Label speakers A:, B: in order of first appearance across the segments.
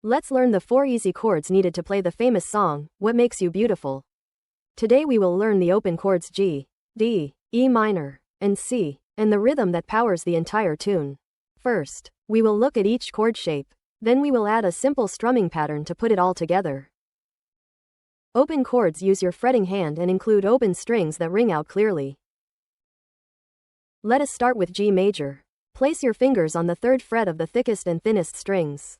A: Let's learn the 4 easy chords needed to play the famous song, What Makes You Beautiful. Today we will learn the open chords G, D, E minor, and C, and the rhythm that powers the entire tune. First, we will look at each chord shape, then we will add a simple strumming pattern to put it all together. Open chords use your fretting hand and include open strings that ring out clearly. Let us start with G major. Place your fingers on the 3rd fret of the thickest and thinnest strings,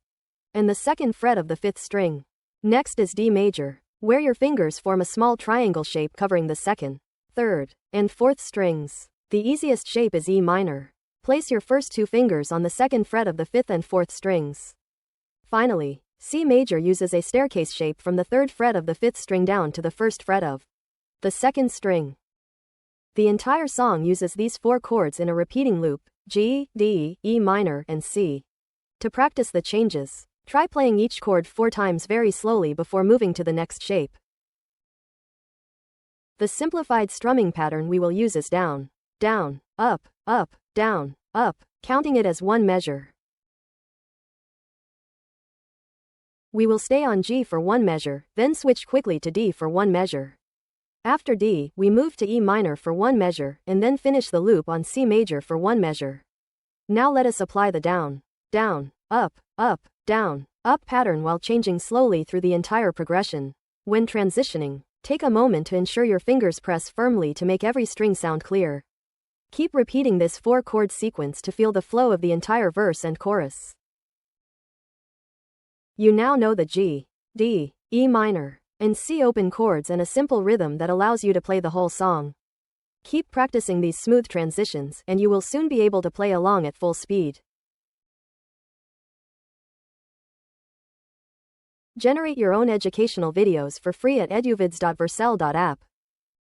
A: and the 2nd fret of the 5th string. Next is D major, where your fingers form a small triangle shape covering the 2nd, 3rd, and 4th strings. The easiest shape is E minor. Place your first 2 fingers on the 2nd fret of the 5th and 4th strings. Finally, C major uses a staircase shape from the 3rd fret of the 5th string down to the 1st fret of the 2nd string. The entire song uses these 4 chords in a repeating loop, G, D, E minor, and C. To practice the changes, try playing each chord 4 times very slowly before moving to the next shape. The simplified strumming pattern we will use is down, down, up, up, down, up, counting it as 1 measure. We will stay on G for 1 measure, then switch quickly to D for 1 measure. After D, we move to E minor for 1 measure, and then finish the loop on C major for 1 measure. Now let us apply the down, down, up, down, up pattern while changing slowly through the entire progression. When transitioning, take a moment to ensure your fingers press firmly to make every string sound clear. Keep repeating this 4 chord sequence to feel the flow of the entire verse and chorus. You now know the G, D, E minor, and C open chords and a simple rhythm that allows you to play the whole song. Keep practicing these smooth transitions and you will soon be able to play along at full speed. Generate your own educational videos for free at eduvids.vercel.app.